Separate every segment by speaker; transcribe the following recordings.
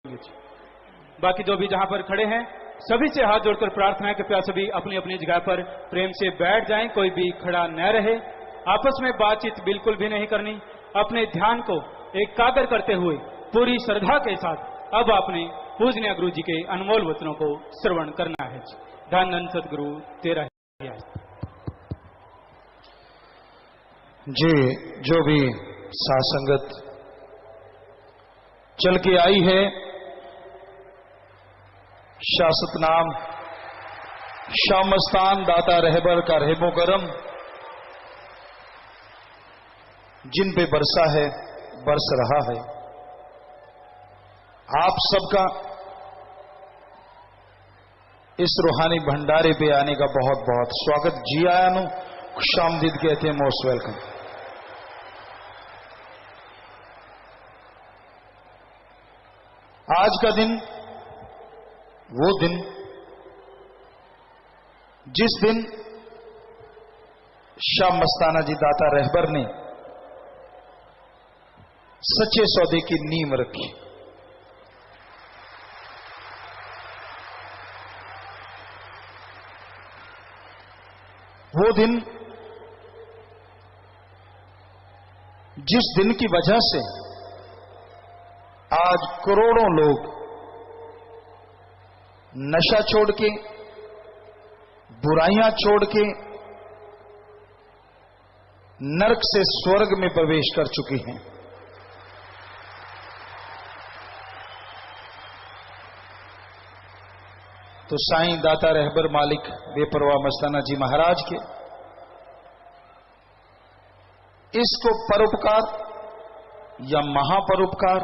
Speaker 1: बाकी जो भी जहां पर खड़े हैं सभी से हाथ जोड़कर प्रार्थना है कि सभी अपनी अपनी जगह पर प्रेम से बैठ जाएं, कोई भी खड़ा न रहे। आपस में बातचीत बिल्कुल भी नहीं करनी। अपने ध्यान को एकाग्र करते हुए पूरी श्रद्धा के साथ अब आपने पूजनीय गुरु जी के अनमोल वचनों को श्रवण करना है। धन धन सतगुरु तेरा
Speaker 2: जी। जो भी साथ संगत चल के आई है, शासत नाम शामस्तान दाता रहबर का रहमो करम जिन पे बरसा है, बरस रहा है। आप सबका इस रूहानी भंडारे पे आने का बहुत बहुत स्वागत। जी आया नु खुशामदीद कहते हैं, मोस्ट वेलकम। आज का दिन वो दिन जिस दिन शाह मस्ताना जी दाता रहबर ने सच्चे सौदे की नींव रखी। वो दिन जिस दिन की वजह से आज करोड़ों लोग नशा छोड़ के, बुराइयां छोड़ के नरक से स्वर्ग में प्रवेश कर चुकी हैं। तो साईं दाता रहबर मालिक बेपरवाह मस्ताना जी महाराज के इसको परोपकार या महापरोपकार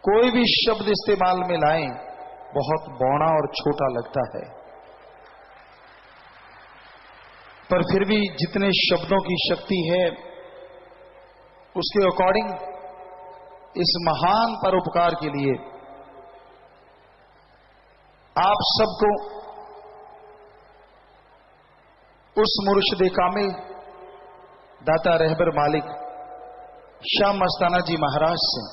Speaker 2: कोई भी शब्द इस्तेमाल में लाएं बहुत बौना और छोटा लगता है, पर फिर भी जितने शब्दों की शक्ति है उसके अकॉर्डिंग इस महान परोपकार के लिए आप सबको उस मुर्शिद कामिल दाता रहबर मालिक शाह मस्ताना जी महाराज से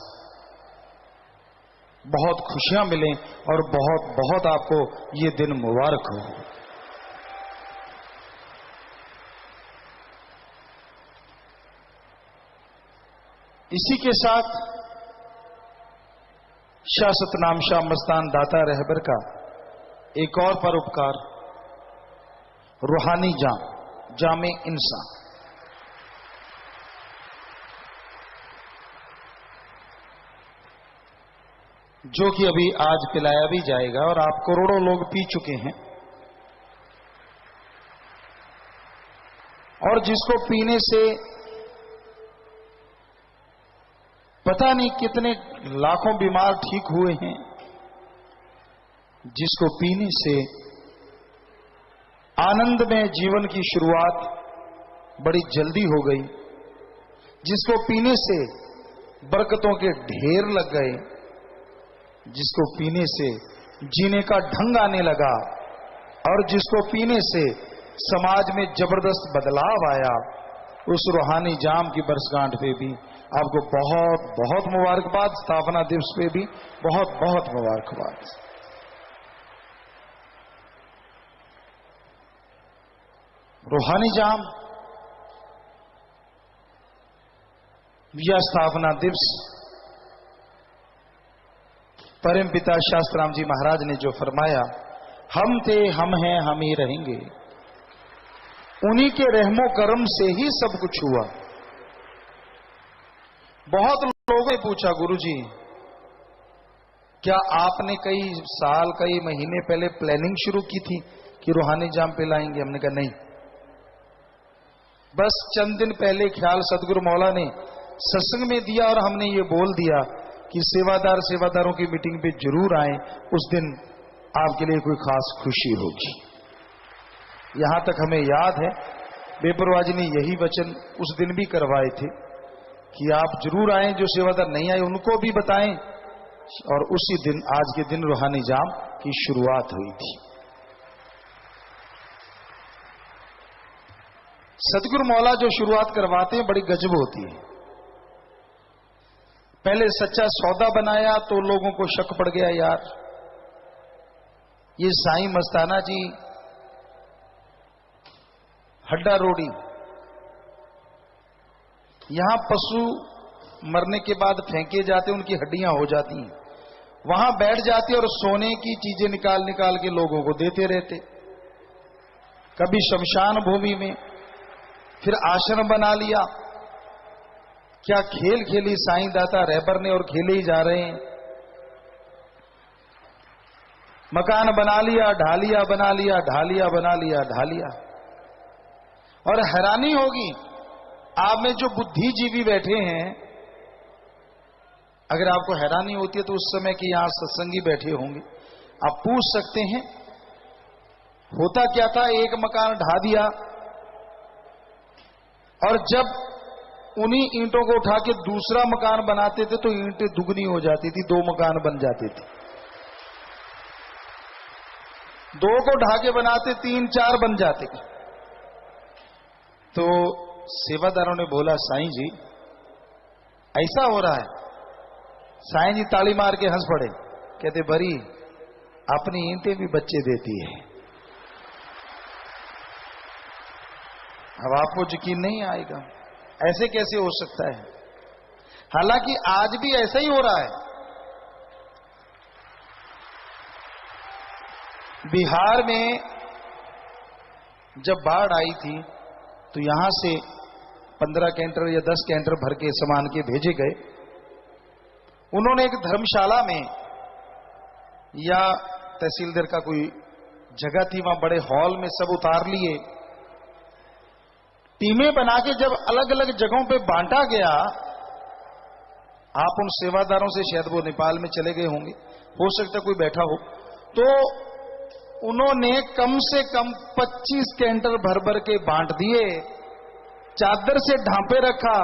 Speaker 2: बहुत खुशियां मिलें और बहुत बहुत आपको ये दिन मुबारक हो। इसी के साथ शाह सतनाम शाह मस्तान दाता रहबर का एक और परोपकार रूहानी जामे इंसान, जो कि अभी आज पिलाया भी जाएगा और आप करोड़ों लोग पी चुके हैं। और जिसको पीने से पता नहीं कितने लाखों बीमार ठीक हुए हैं, जिसको पीने से आनंद में जीवन की शुरुआत बड़ी जल्दी हो गई, जिसको पीने से बरकतों के ढेर लग गए, जिसको पीने से जीने का ढंग आने लगा और जिसको पीने से समाज में जबरदस्त बदलाव आया, उस रूहानी जाम की बरसगांठ पे भी आपको बहुत बहुत मुबारकबाद। स्थापना दिवस पे भी बहुत बहुत मुबारकबाद। रूहानी जाम या स्थापना दिवस परम पिता शास्त्राम जी महाराज ने जो फरमाया, हम थे हम हैं हम ही रहेंगे, उन्हीं के रहमो करम से ही सब कुछ हुआ। बहुत लोगों ने पूछा, गुरुजी क्या आपने कई साल कई महीने पहले प्लानिंग शुरू की थी कि रूहानी जाम पिलाएंगे? हमने कहा नहीं, बस चंद दिन पहले ख्याल सदगुरु मौला ने सत्संग में दिया और हमने ये बोल दिया कि सेवादारों की मीटिंग पे जरूर आए, उस दिन आपके लिए कोई खास खुशी होगी। यहां तक हमें याद है बेपरवाह जी ने यही वचन उस दिन भी करवाए थे कि आप जरूर आए, जो सेवादार नहीं आए उनको भी बताएं। और उसी दिन आज के दिन रूहानी जाम की शुरुआत हुई थी। सतगुरु मौला जो शुरुआत करवाते हैं बड़ी गजब होती है। पहले सच्चा सौदा बनाया तो लोगों को शक पड़ गया, यार ये साईं मस्ताना जी हड्डा रोड़ी, यहां पशु मरने के बाद फेंके जाते, उनकी हड्डियां हो जाती हैं, वहां बैठ जाते और सोने की चीजें निकाल निकाल के लोगों को देते रहते। कभी शमशान भूमि में, फिर आश्रम बना लिया। क्या खेल खेली साईं दाता रहबर ने, और खेले ही जा रहे हैं। मकान बना लिया, ढालिया बना लिया, ढालिया बना लिया, ढालिया। और हैरानी होगी, आप में जो बुद्धिजीवी बैठे हैं, अगर आपको हैरानी होती है तो उस समय के यहां सत्संगी बैठे होंगे, आप पूछ सकते हैं होता क्या था। एक मकान ढा दिया और जब उन्हीं ईंटों को उठा के दूसरा मकान बनाते थे तो ईंटें दुगनी हो जाती थी, 2 मकान बन जाते थे। 2 को ढा के बनाते 3 4 बन जाते। तो सेवादारों ने बोला, साईं जी ऐसा हो रहा है। साईं जी ताली मार के हंस पड़े, कहते बरी अपनी ईंटें भी बच्चे देती है। अब आपको यकीन नहीं आएगा, ऐसे कैसे हो सकता है। हालांकि आज भी ऐसा ही हो रहा है। बिहार में जब बाढ़ आई थी तो यहां से 15 कैंटर या 10 कैंटर भर के सामान के भेजे गए। उन्होंने एक धर्मशाला में या तहसीलदार का कोई जगह थी, वहां बड़े हॉल में सब उतार लिए। टीमें बना के जब अलग अलग जगहों पे बांटा गया, आप उन सेवादारों से, शायद वो नेपाल में चले गए होंगे, हो सकता है कोई बैठा हो, तो उन्होंने कम से कम 25 कैंटर भर भर के बांट दिए। चादर से ढांपे रखा,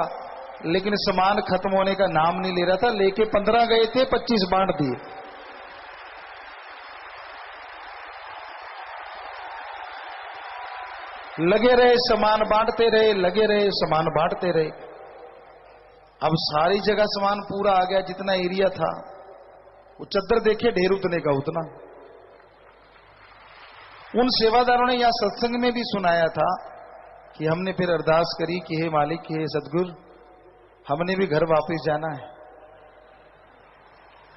Speaker 2: लेकिन सामान खत्म होने का नाम नहीं ले रहा था। लेके 15 गए थे, 25 बांट दिए। लगे रहे सामान बांटते रहे, लगे रहे सामान बांटते रहे। अब सारी जगह सामान पूरा आ गया, जितना एरिया था। वो चद्दर देखे ढेर उतने का उतना। उन सेवादारों ने यहां सत्संग में भी सुनाया था कि हमने फिर अरदास करी कि हे मालिक, हे सदगुरु, हमने भी घर वापस जाना है।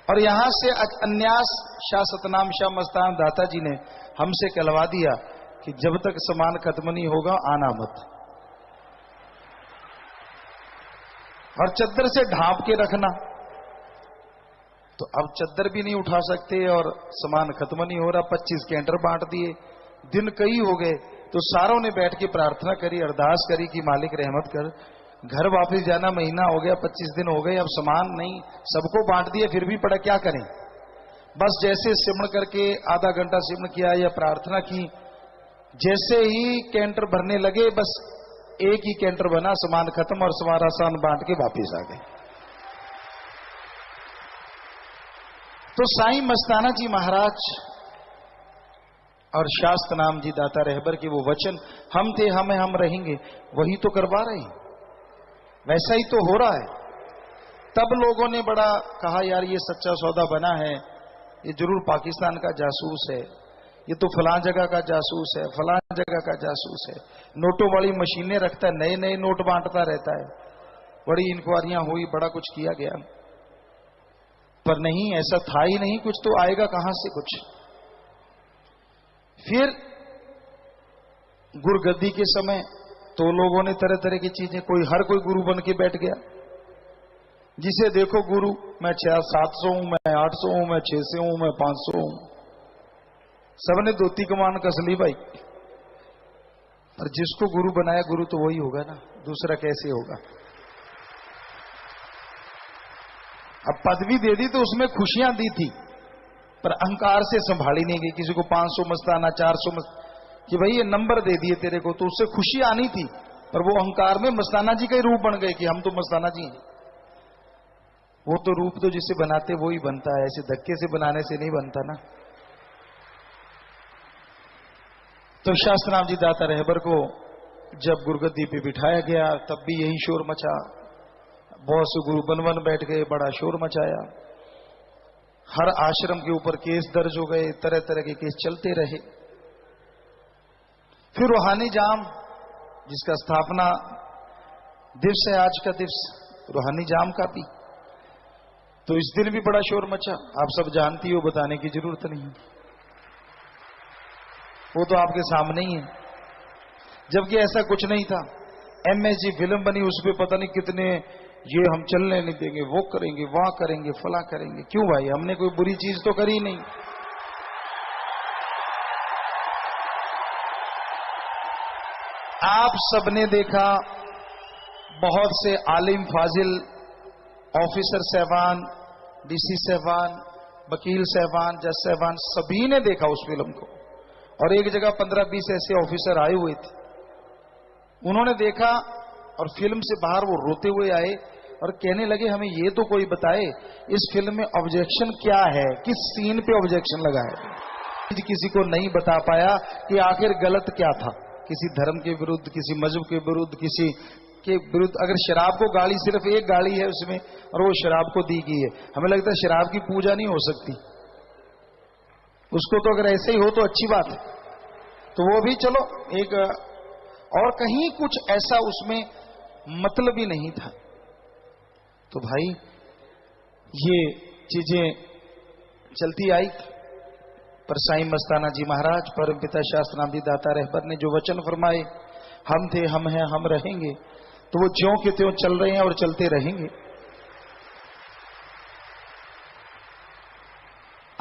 Speaker 2: और यहां से अन्यास शाह सतनाम शाह मस्तान दाता जी ने हमसे कहलवा दिया कि जब तक सामान खत्म नहीं होगा आना मत, और चद्दर से ढांप के रखना। तो अब चद्दर भी नहीं उठा सकते और सामान खत्म नहीं हो रहा। 25 कैंटर बांट दिए, दिन कई हो गए। तो सारों ने बैठ के प्रार्थना करी, अरदास करी कि मालिक रहमत कर, घर वापस जाना महीना हो गया, 25 दिन हो गए, अब सामान नहीं, सबको बांट दिए, फिर भी पड़ा, क्या करें। बस जैसे सिमरण करके आधा घंटा सिमरण किया या प्रार्थना की, जैसे ही कैंटर भरने लगे, बस एक ही कैंटर बना, सामान खत्म, और सारा सामान बांट के वापस आ गए। तो साईं मस्ताना जी महाराज और शास्त्र नाम जी दाता रहबर के वो वचन, हम थे हमें हम रहेंगे, वही तो करवा रहे हैं, वैसा ही तो हो रहा है। तब लोगों ने बड़ा कहा, यार ये सच्चा सौदा बना है, ये जरूर पाकिस्तान का जासूस है, ये तो फलां जगह का जासूस है, फलां जगह का जासूस है, नोटों वाली मशीनें रखता है, नए नए नोट बांटता रहता है। बड़ी इंक्वायरियां हुई, बड़ा कुछ किया गया, पर नहीं, ऐसा था ही नहीं। कुछ तो आएगा कहां से कुछ। फिर गुरुगद्दी के समय तो लोगों ने तरह तरह की चीजें, हर कोई गुरु बन के बैठ गया। जिसे देखो गुरु, मैं 700 हूं, मैं 800 हूं, मैं 600 हूं, मैं 500 हूं। सबने धोती कमान कस ली भाई। पर जिसको गुरु बनाया, गुरु तो वही होगा ना, दूसरा कैसे होगा। अब पदवी दे दी तो उसमें खुशियां दी थी, पर अहंकार से संभाली नहीं गई। किसी को 500 मस्ताना, 400 कि भाई ये नंबर दे दिए तेरे को, तो उससे खुशी आनी थी, पर वो अहंकार में मस्ताना जी का ही रूप बन गए कि हम तो मस्ताना जी हैं। वो तो रूप तो जिसे बनाते वो ही बनता है, ऐसे धक्के से बनाने से नहीं बनता ना। तो शास्त्रनाम जी दाता रहबर को जब गुरुगद्दी पे बिठाया गया, तब भी यही शोर मचा। बहुत से गुरु बन बन बैठ गए, बड़ा शोर मचाया, हर आश्रम के ऊपर केस दर्ज हो गए, तरह तरह के केस चलते रहे। फिर रूहानी जाम, जिसका स्थापना दिवस है आज का दिवस, रूहानी जाम का भी, तो इस दिन भी बड़ा शोर मचा। आप सब जानती हो, बताने की जरूरत नहीं, वो तो आपके सामने ही है। जबकि ऐसा कुछ नहीं था। MSG फिल्म बनी, उस पर पता नहीं कितने ये हम चलने नहीं देंगे, वो करेंगे, वहां करेंगे, फला करेंगे। क्यों भाई, हमने कोई बुरी चीज तो करी नहीं। आप सबने देखा, बहुत से आलिम फाजिल ऑफिसर सहबान, DC सहबान, वकील सहबान, जज सहबान, सभी ने देखा उस फिल्म को। और एक जगह 15-20 ऐसे ऑफिसर आए हुए थे, उन्होंने देखा और फिल्म से बाहर वो रोते हुए आए और कहने लगे, हमें ये तो कोई बताए इस फिल्म में ऑब्जेक्शन क्या है, किस सीन पे ऑब्जेक्शन लगा है। किसी को नहीं बता पाया कि आखिर गलत क्या था, किसी धर्म के विरुद्ध, किसी मजहब के विरुद्ध, किसी के विरुद्ध। अगर शराब को गाली, सिर्फ एक गाली है उसमें और वो शराब को दी गई है, हमें लगता है शराब की पूजा नहीं हो सकती उसको, तो अगर ऐसे ही हो तो अच्छी बात है। तो वो भी चलो एक, और कहीं कुछ ऐसा उसमें मतलब ही नहीं था। तो भाई ये चीजें चलती आई, पर साईं मस्ताना जी महाराज, परमपिता शास्त्रनाम दाता रहबर ने जो वचन फरमाए, हम थे, हम हैं, हम रहेंगे, तो वो ज्यों के त्यों चल रहे हैं और चलते रहेंगे।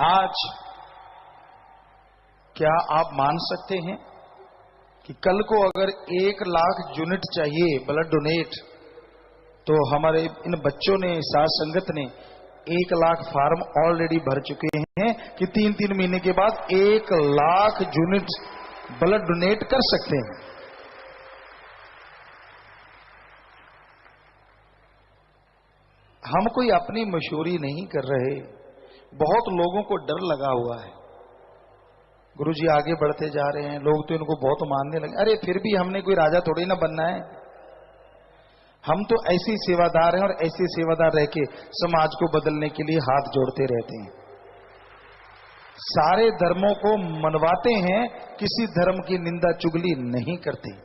Speaker 2: आज क्या आप मान सकते हैं कि कल को अगर 1 लाख यूनिट चाहिए ब्लड डोनेट, तो हमारे इन बच्चों ने, साथ संगत ने 1 लाख फार्म ऑलरेडी भर चुके हैं कि 3-3 महीने के बाद 1 लाख यूनिट ब्लड डोनेट कर सकते हैं। हम कोई अपनी मशहूरी नहीं कर रहे, बहुत लोगों को डर लगा हुआ है। गुरुजी आगे बढ़ते जा रहे हैं, लोग तो इनको बहुत मानने लगे। अरे फिर भी हमने कोई राजा थोड़ी ना बनना है, हम तो ऐसे ही सेवादार हैं और ऐसे सेवादार रह के समाज को बदलने के लिए हाथ जोड़ते रहते हैं। सारे धर्मों को मनवाते हैं, किसी धर्म की निंदा चुगली नहीं करते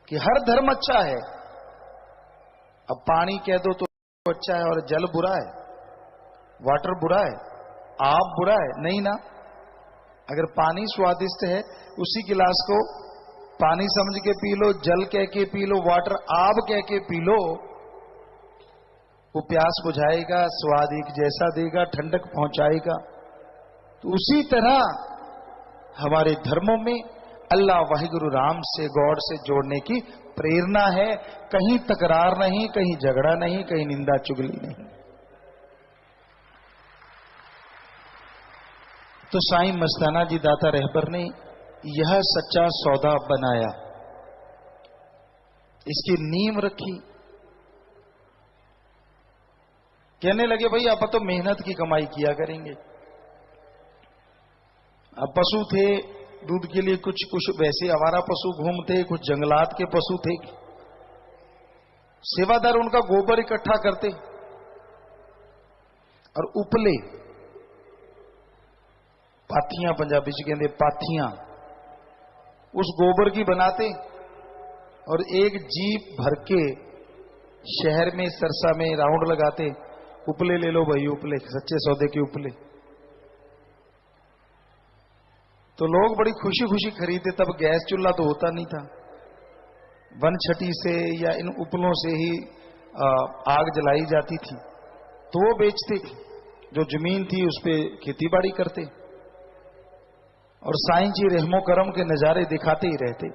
Speaker 2: कि हर धर्म अच्छा है। अब पानी कह दो तो अच्छा है और जल बुरा है, वाटर बुरा है, आप बुरा है, नहीं ना। अगर पानी स्वादिष्ट है, उसी गिलास को पानी समझ के पी लो, जल कह के पी लो, वाटर आब कह के पी लो, वो प्यास बुझाएगा, स्वाद एक जैसा देगा, ठंडक पहुंचाएगा। तो उसी तरह हमारे धर्मों में अल्लाह वाहिगुरु राम से, गॉड से जोड़ने की प्रेरणा है। कहीं तकरार नहीं, कहीं झगड़ा नहीं, कहीं निंदा चुगली नहीं। तो साईं मस्ताना जी दाता रहबर ने यह सच्चा सौदा बनाया, इसकी नींव रखी। कहने लगे, भाई अब तो मेहनत की कमाई किया करेंगे। अब पशु थे दूध के लिए, कुछ वैसे आवारा पशु घूमते, कुछ जंगलात के पशु थे। सेवादार उनका गोबर इकट्ठा करते और उपले, पाथियां पंजाबी से कहते, पाथियां, उस गोबर की बनाते और एक जीप भर के शहर में, सरसा में राउंड लगाते, उपले ले लो भाई, उपले, सच्चे सौदे के उपले। तो लोग बड़ी खुशी खुशी खरीदते। तब गैस चूल्हा तो होता नहीं था, वन छटी से या इन उपलों से ही आग जलाई जाती थी, तो वो बेचते। जो जमीन थी उस पे खेती बाड़ी करते और साईं जी रहमो करम के नजारे दिखाते ही रहते।